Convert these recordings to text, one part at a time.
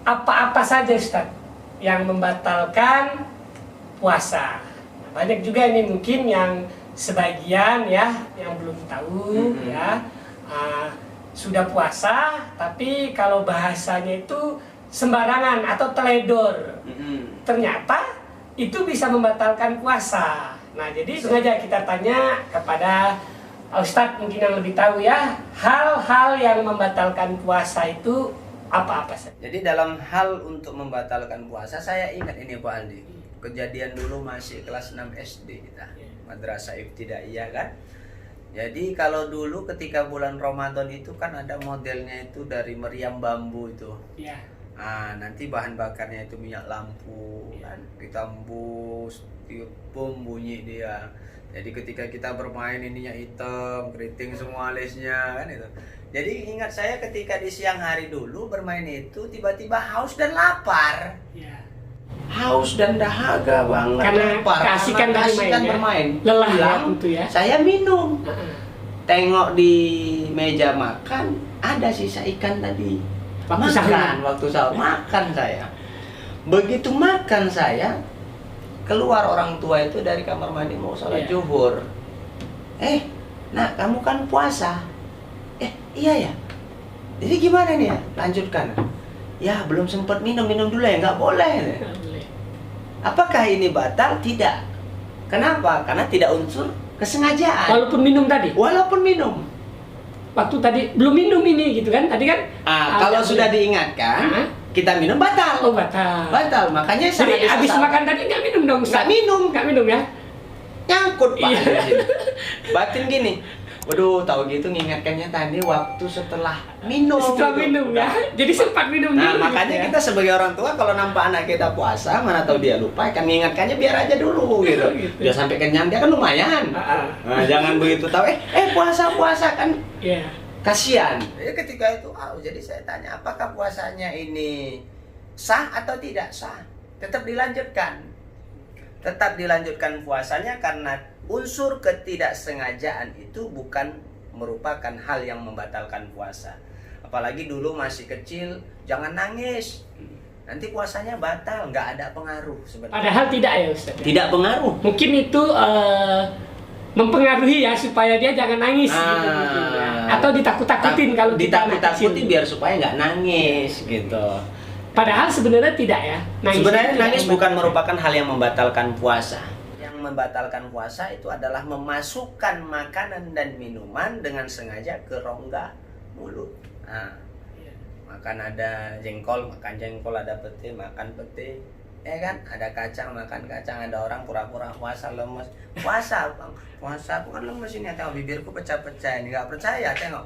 apa-apa saja Ustaz yang membatalkan puasa. Banyak juga ini mungkin yang sebagian ya yang belum tahu ya sudah puasa tapi kalau bahasanya itu sembarangan atau teledor. Ternyata itu bisa membatalkan puasa. Nah, jadi sengaja kita tanya kepada Ustadz mungkin yang lebih tahu ya, hal-hal yang membatalkan puasa itu apa-apa saja. Jadi dalam hal untuk membatalkan puasa, saya ingat ini Pak Aldi. Kejadian dulu masih kelas 6 SD kita, Madrasah Ibtidaiyah kan. Jadi kalau dulu ketika bulan Ramadan itu kan ada modelnya itu dari meriam bambu itu. Iya. Nah, nanti bahan bakarnya itu minyak lampu kan, ditembus, bom bunyi dia. Jadi ketika kita bermain ininya hitam, keriting semua alisnya kan itu. Jadi ingat saya ketika di siang hari dulu bermain itu tiba-tiba haus dan lapar. Ya. Haus dan dahaga banget. Karena lapar. keasikan Karena ya. bermain. Lelah ya, Pulang, tentu ya. saya minum. Tengok di meja makan ada sisa ikan tadi. Waktu sahur makan saya. Begitu makan saya keluar orang tua itu dari kamar mandi mau sholat zuhur. Nak kamu kan puasa. Iya ya. Jadi gimana nih ya? Lanjutkan. Ya belum sempat minum dulu ya, nggak boleh. Apakah ini batal? Tidak. Kenapa? Karena tidak unsur kesengajaan. Walaupun minum tadi. Walaupun minum. Waktu tadi belum minum ini gitu kan? Tadi kan? Kalau sudah diingatkan, kita minum batal. Oh batal. Batal. Makanya jadi habis makan tadi nggak minum dong? Nggak minum ya? Nyangkut Pak. Batin gini. Waduh, tahu gitu ngingatkannya tadi waktu setelah minum. Setelah gitu. minum ya. Jadi sempat minum Nah, dulu. makanya gitu ya? kita sebagai orang tua kalau nampak anak kita puasa, mana tahu dia lupa, kan mengingatkannya biar aja dulu gitu. Biar sampai kenyang dia kan lumayan. Nah, jangan begitu tahu puasa kan. Iya. Kasihan. Jadi ketika itu, jadi saya tanya apakah puasanya ini sah atau tidak sah? Tetap dilanjutkan. Tetap dilanjutkan puasanya karena unsur ketidaksengajaan itu bukan merupakan hal yang membatalkan puasa. Apalagi dulu masih kecil, jangan nangis. Nanti puasanya batal, nggak ada pengaruh sebenarnya. Padahal tidak ya Ustaz. Tidak pengaruh. Mungkin itu mempengaruhi ya supaya dia jangan nangis gitu mungkin ya. Atau ditakut-takutin kalau ditakut-takutin biar supaya nggak nangis gitu. Padahal sebenarnya tidak ya. Sebenarnya nangis bukan merupakan hal yang membatalkan puasa. Yang membatalkan puasa itu adalah memasukkan makanan dan minuman dengan sengaja ke rongga mulut. Nah, makan ada jengkol, makan jengkol, ada pete, makan pete. Ya kan, ada kacang, makan kacang, ada orang pura-pura puasa lemes. Puasa, Bang. Puasa aku kan lemes ini, tengok bibirku pecah-pecah ini, nggak percaya, tengok.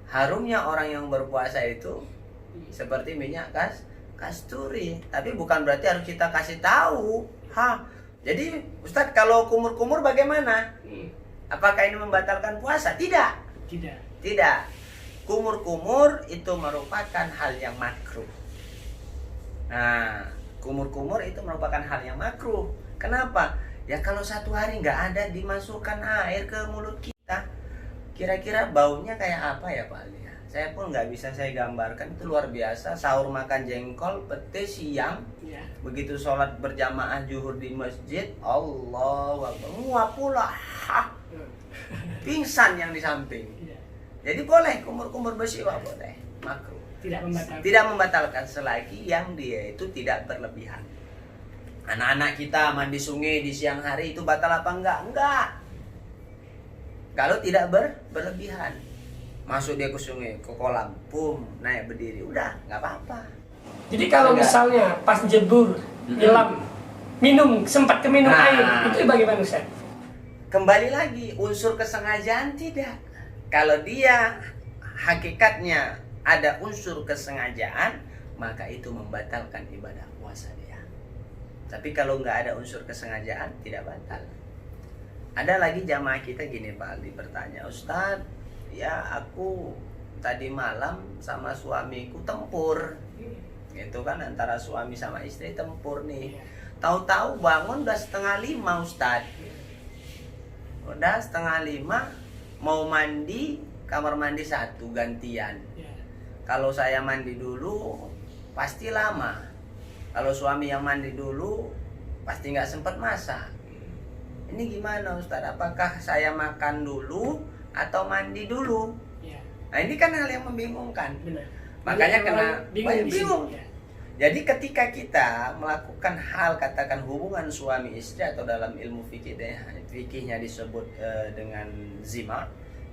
Harumnya orang yang berpuasa itu seperti minyak kasturi, tapi bukan berarti harus kita kasih tahu. Jadi Ustadz kalau kumur-kumur bagaimana? Apakah ini membatalkan puasa? Tidak. Kumur-kumur itu merupakan hal yang makruh. Nah, kumur-kumur itu merupakan hal yang makruh. Kenapa? Ya kalau satu hari nggak ada dimasukkan air ke mulut kita, kira-kira baunya kayak apa ya Pak Ali? Saya pun nggak bisa saya gambarkan, itu luar biasa. Sahur makan jengkol, pete siang, begitu sholat berjamaah zuhur di masjid, Allahu Akbar, nguap pula, pingsan yang di samping. Jadi boleh kumur-kumur bersiwak, boleh, makruh. Tidak membatalkan selagi yang dia itu tidak berlebihan. Anak-anak kita mandi sungai di siang hari itu batal apa enggak? Enggak. Kalau tidak berlebihan. Masuk dia ke sungai, ke kolam, naik berdiri, udah, nggak apa-apa. Jadi kalau misalnya pas jebur, nyelam, sempat keminum air, itu bagaimana Ustaz? Kembali lagi, unsur kesengajaan tidak. Kalau dia hakikatnya ada unsur kesengajaan, maka itu membatalkan ibadah puasa dia. Tapi kalau nggak ada unsur kesengajaan, tidak batal. Ada lagi jamaah kita gini Pak Aldi bertanya, Ustadz, ya aku tadi malam sama suamiku tempur. Itu kan antara suami sama istri tempur nih. Tahu-tahu bangun udah 4:30 Ustadz. Udah 4:30 mau mandi, kamar mandi satu gantian. kalau saya mandi dulu pasti lama. Kalau suami yang mandi dulu pasti nggak sempat masak. Ini gimana Ustaz? Apakah saya makan dulu atau mandi dulu? Ya. Nah ini kan hal yang membingungkan. Benar. Makanya Banyak kena orang bingung di sini, bingung. ya. Jadi ketika kita melakukan hal, katakan hubungan suami istri, atau dalam ilmu fikihnya disebut dengan zima,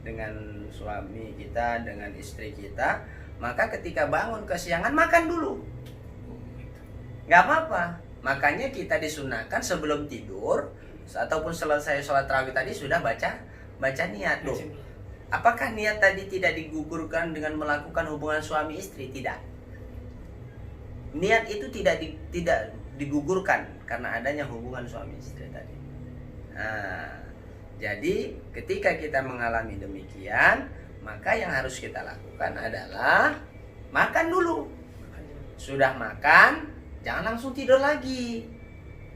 dengan suami kita, dengan istri kita, maka ketika bangun kesiangan makan dulu, nggak apa-apa. Makanya kita disunahkan sebelum tidur ataupun selesai sholat tarawih tadi sudah baca niat. Loh, apakah niat tadi tidak digugurkan dengan melakukan hubungan suami istri? Tidak. Niat itu tidak digugurkan karena adanya hubungan suami istri tadi. Nah, jadi ketika kita mengalami demikian, maka yang harus kita lakukan adalah makan dulu. Sudah makan, jangan langsung tidur lagi.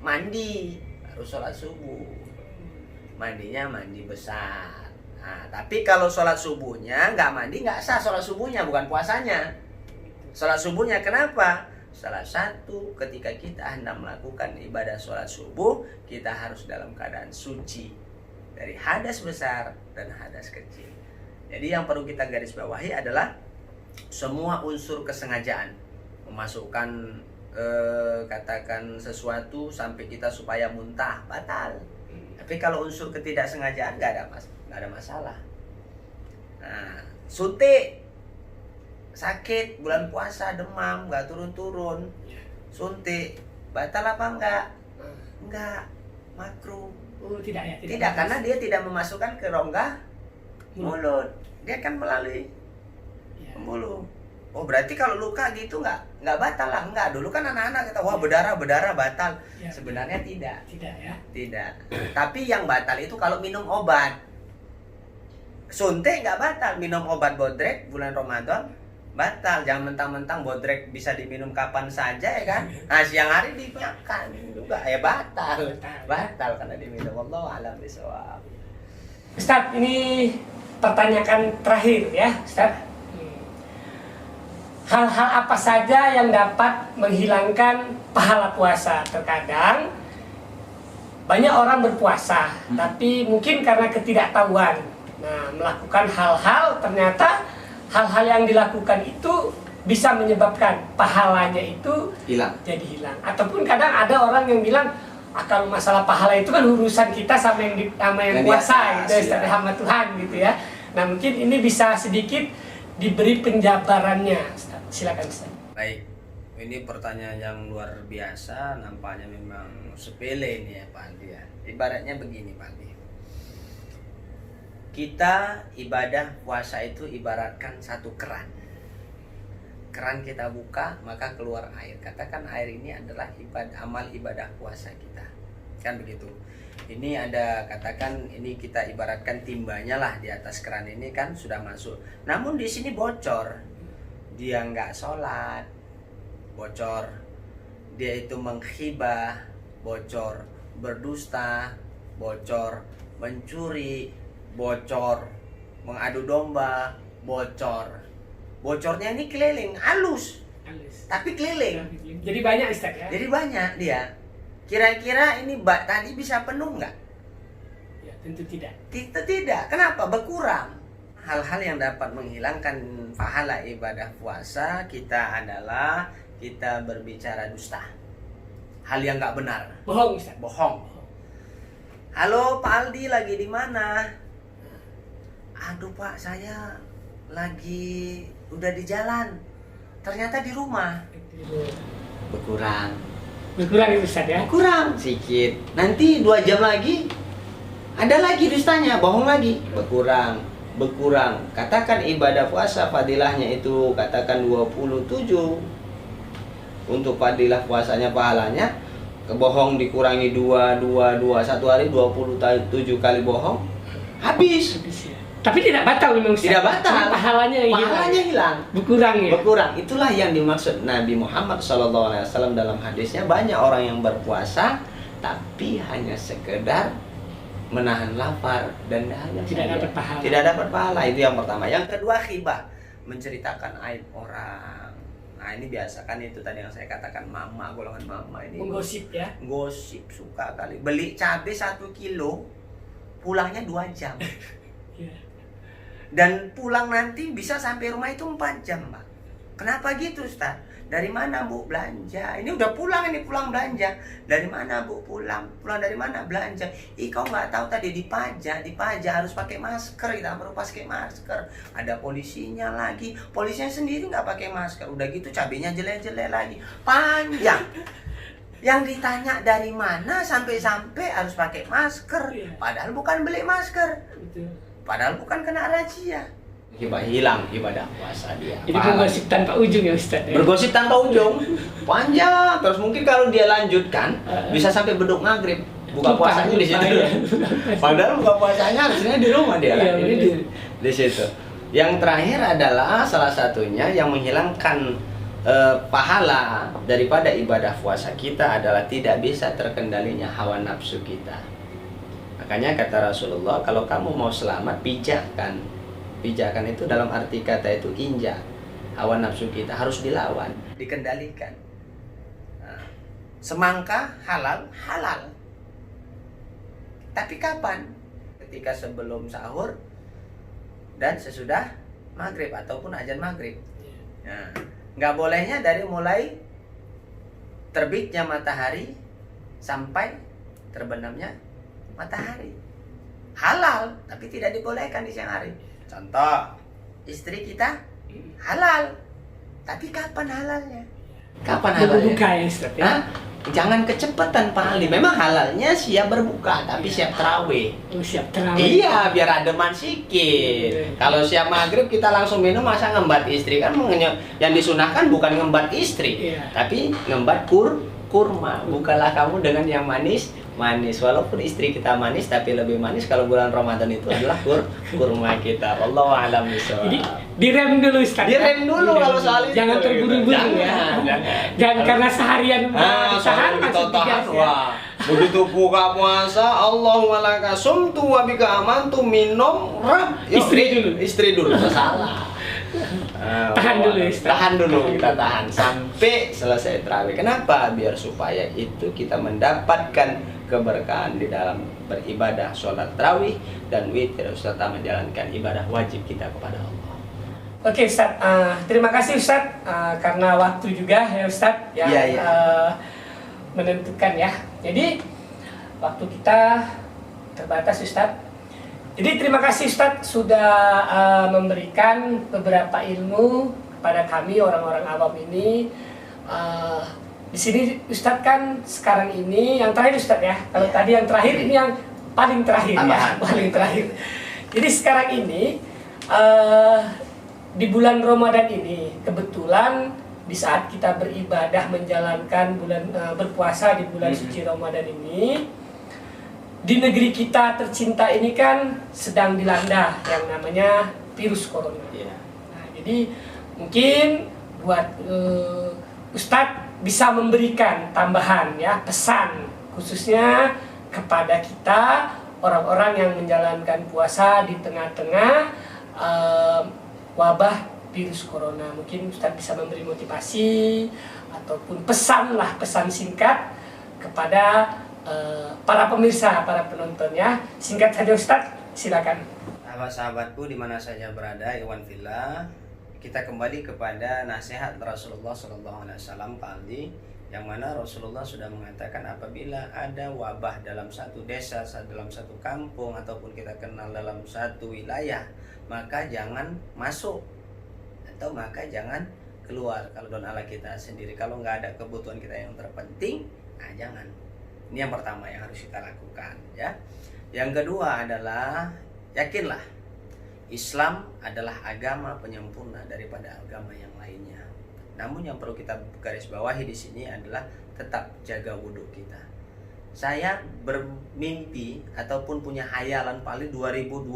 Mandi, harus sholat subuh. Mandinya mandi besar. Nah, tapi kalau sholat subuhnya nggak mandi, nggak sah sholat subuhnya, bukan puasanya. Sholat subuhnya kenapa? Salah satu, ketika kita hendak melakukan ibadah sholat subuh, kita harus dalam keadaan suci dari hadas besar dan hadas kecil. Jadi yang perlu kita garis bawahi adalah semua unsur kesengajaan memasukkan katakan sesuatu sampai kita supaya muntah, batal. Tapi kalau unsur ketidaksengajaan nggak ada masalah. Nah, suntik, sakit bulan puasa, demam nggak turun-turun, suntik batal apa enggak? Enggak, makruh. Oh, tidak ya? Tidak, karena dia tidak memasukkan ke rongga mulut, dia kan melalui mulut. Oh, berarti kalau luka gitu nggak batal lah? Enggak, dulu kan anak-anak kata wah berdarah batal. Sebenarnya tidak ya, tidak. Tapi yang batal itu kalau minum obat. Suntik nggak batal, minum obat bodrek bulan Ramadan batal. Jangan mentang-mentang bodrek bisa diminum kapan saja ya kan. Nah, siang hari dimakan juga ya batal karena diminum. Wallahu a'lam bishawab. Ustaz, ini pertanyaan terakhir ya Ustaz. Hal-hal apa saja yang dapat menghilangkan pahala puasa? Terkadang banyak orang berpuasa tapi mungkin karena ketidaktahuan, nah melakukan hal-hal, ternyata hal-hal yang dilakukan itu bisa menyebabkan pahalanya itu jadi hilang. Ataupun kadang ada orang yang bilang kalau masalah pahala itu kan urusan kita sama yang puasa gitu, ya. Hamba Tuhan gitu ya. Nah mungkin ini bisa sedikit diberi penjabarannya. Silakan Ustaz. Baik, ini pertanyaan yang luar biasa, nampaknya memang sepele ini ya Pak Andi ya. Ibaratnya begini Pak Andi, kita ibadah puasa itu ibaratkan satu keran. Keran kita buka maka keluar air. Katakan air ini adalah amal ibadah puasa kita, kan begitu. Ini ada, katakan ini kita ibaratkan timbanya lah di atas keran ini kan sudah masuk. Namun di sini bocor. Dia nggak sholat, bocor. Dia itu menghibah, bocor. Berdusta, bocor. Mencuri, bocor. Mengadu domba, bocor. Bocornya ini keliling, halus. Tapi keliling. Jadi banyak Ustaz ya? Jadi banyak dia. Kira-kira ini tadi bisa penuh nggak? Ya, tentu tidak. Tidak. Kenapa? Berkurang. Hal-hal yang dapat menghilangkan pahala ibadah puasa kita adalah kita berbicara dusta, hal yang nggak benar, bohong Ustaz. Bohong. Halo Pak Aldi, lagi di mana? Aduh Pak, saya lagi udah di jalan, ternyata di rumah. Berkurang itu Ustaz ya? Berkurang sedikit. Nanti 2 jam lagi ada lagi dustanya, bohong lagi. Berkurang. Katakan ibadah puasa fadilahnya itu katakan 27. Untuk fadilah puasanya pahalanya, kebohong dikurangi 2 1 hari 27 kali bohong habis. Ya. Tapi tidak batal memang Ustaz. Tidak batal. Pahalanya hilang. Berkurang ya. Itulah yang dimaksud Nabi Muhammad SAW dalam hadisnya. Banyak orang yang berpuasa tapi hanya sekedar menahan lapar dan tidak dapat pahala. Tidak dapat pahala. Itu yang pertama. Yang kedua, khibah. menceritakan aib orang. Nah ini biasa kan, itu tadi yang saya katakan, mama, golongan mama ini menggosip ya. gosip, suka kali. Beli cabai 1 kilo, pulangnya 2 jam. Iya. Dan pulang nanti bisa sampai rumah itu 4 jam, Pak. Kenapa gitu, Ustaz? Dari mana Bu belanja? Ini udah pulang, ini pulang belanja. Dari mana Bu pulang? Pulang dari mana belanja? Ih, kau nggak tahu tadi dipajak harus pakai masker. Kita baru pakai masker. Ada polisinya lagi. Polisinya sendiri nggak pakai masker. Udah gitu cabenya jelek-jelek lagi. Panjang. Yang ditanya dari mana sampai-sampai harus pakai masker. Padahal bukan beli masker. Betul. Padahal bukan kena razia. Hilang ibadah puasa dia. Jadi bergosip tanpa ujung ya Ustaz ya? Bergosip tanpa ujung, panjang. Terus mungkin kalau dia lanjutkan bisa sampai beduk maghrib. Buka puasanya di situ. Padahal buka puasanya harusnya di rumah dia. Iya, Ini di situ. Yang terakhir adalah salah satunya yang menghilangkan pahala daripada ibadah puasa kita adalah tidak bisa terkendalinya hawa nafsu kita. Makanya kata Rasulullah, kalau kamu mau selamat, pijakkan. Pijakan itu dalam arti kata itu injak. Hawa nafsu kita harus dilawan, dikendalikan. Nah, semangka halal, halal. Tapi kapan? Ketika sebelum sahur dan sesudah maghrib ataupun azan maghrib. Nah, nggak bolehnya dari mulai terbitnya matahari sampai terbenamnya matahari. Halal, tapi tidak dibolehkan di siang hari. Contoh, istri kita halal, tapi kapan halalnya? Kapan halalnya? Berbuka ya Ustaz ya? Jangan kecepatan Pak Ali. Memang halalnya siap berbuka, tapi siap terawih. Siap terawih. Iya, biar ademan sikit. Kalau siap maghrib kita langsung minum, masa ngembat istri? Kan yang disunahkan bukan ngembat istri, tapi ngembat kurma. Bukalah kamu dengan yang manis. Walaupun istri kita manis, tapi lebih manis kalau bulan Ramadan itu adalah kurma kita. Wallahu a'lam bishawab. Jadi direm dulu Ustaz. Direm dulu kalau soal itu. Jangan terburu-buru ya. Jangan karena seharian tahan langsung digas ya. Begitu buka puasa, Allahumma laka sumtu wa bika amantu, minum istri dulu. Salah. Tahan dulu ya Ustaz. Tahan dulu, kita tahan sampai selesai tarawih. Kenapa? Biar supaya itu kita mendapatkan keberkahan di dalam beribadah sholat tarawih dan witir serta menjalankan ibadah wajib kita kepada Allah. Oke Ustaz, terima kasih Ustaz karena waktu juga ya Ustaz yang menentukan ya. Jadi waktu kita terbatas Ustaz. Jadi terima kasih Ustaz sudah memberikan beberapa ilmu kepada kami orang-orang awam ini. Di sini Ustaz kan sekarang ini yang terakhir Ustaz ya. Kalau tadi yang terakhir, ini yang paling terakhir ya, paling terakhir. Jadi sekarang ini di bulan Ramadan ini kebetulan di saat kita beribadah menjalankan berpuasa di bulan suci Ramadan ini, di negeri kita tercinta ini kan sedang dilanda yang namanya virus corona. Nah, jadi mungkin buat Ustadz bisa memberikan tambahan ya pesan khususnya kepada kita orang-orang yang menjalankan puasa di tengah-tengah wabah virus corona. Mungkin Ustadz bisa memberi motivasi ataupun pesan singkat kepada para pemirsa, para penonton ya. Singkat saja Ustadz, silakan. Sahabat-sahabatku dimana saja berada, Iwan Villa, kita kembali kepada nasihat Rasulullah SAW, Pak Aldi, yang mana Rasulullah sudah mengatakan apabila ada wabah dalam satu desa, dalam satu kampung, ataupun kita kenal dalam satu wilayah, maka jangan masuk atau maka jangan keluar. Kalau don Allah kita sendiri, kalau nggak ada kebutuhan kita yang terpenting, nah jangan. Ini yang pertama yang harus kita lakukan ya. Yang kedua adalah yakinlah Islam adalah agama penyempurna daripada agama yang lainnya. Namun yang perlu kita garis bawahi di sini adalah tetap jaga wudhu kita. Saya bermimpi ataupun punya hayalan paling 2020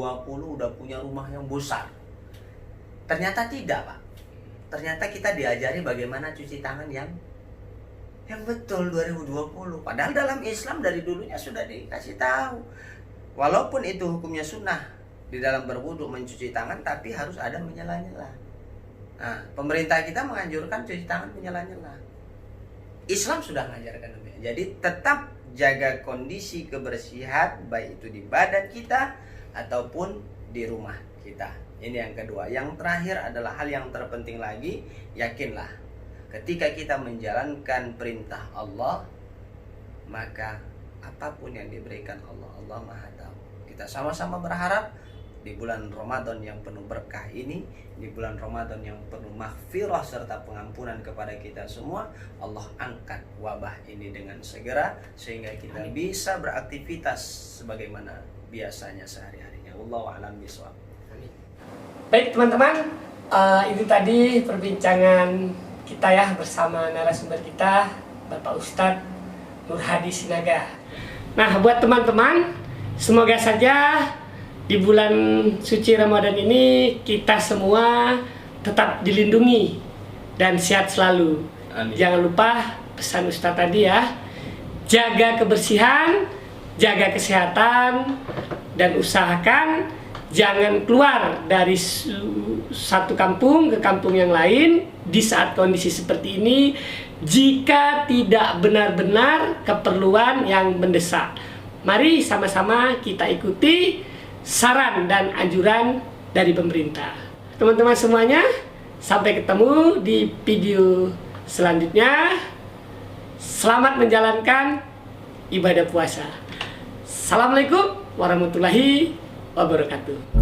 udah punya rumah yang besar. Ternyata tidak, Pak. Ternyata kita diajari bagaimana cuci tangan yang betul 2020. Padahal dalam Islam dari dulunya sudah dikasih tahu. Walaupun itu hukumnya sunnah di dalam berwudu mencuci tangan, tapi harus ada menyela-nyela. Nah, pemerintah kita menganjurkan cuci tangan menyela-nyela. Islam sudah mengajarkan demikian. Jadi tetap jaga kondisi kebersihan baik itu di badan kita ataupun di rumah kita. Ini yang kedua. Yang terakhir adalah hal yang terpenting lagi, yakinlah ketika kita menjalankan perintah Allah, maka apapun yang diberikan Allah, Allah Maha tahu. Kita sama-sama berharap di bulan Ramadan yang penuh berkah ini, di bulan Ramadan yang penuh maghfirah serta pengampunan kepada kita semua, Allah angkat wabah ini dengan segera sehingga kita bisa beraktivitas sebagaimana biasanya sehari-harinya. Wallahu a'lam bishawab. Baik teman-teman, itu tadi perbincangan kita ya bersama narasumber kita Bapak Ustadz Nur Hadi Sinaga. Nah, buat teman-teman, semoga saja di bulan suci Ramadan ini kita semua tetap dilindungi dan sehat selalu. Amin. Jangan lupa pesan Ustadz tadi ya, jaga kebersihan, jaga kesehatan, dan usahakan jangan keluar dari satu kampung ke kampung yang lain di saat kondisi seperti ini jika tidak benar-benar keperluan yang mendesak. Mari sama-sama kita ikuti saran dan anjuran dari pemerintah. Teman-teman semuanya, sampai ketemu di video selanjutnya. Selamat menjalankan ibadah puasa. Assalamualaikum warahmatullahi wabarakatuh.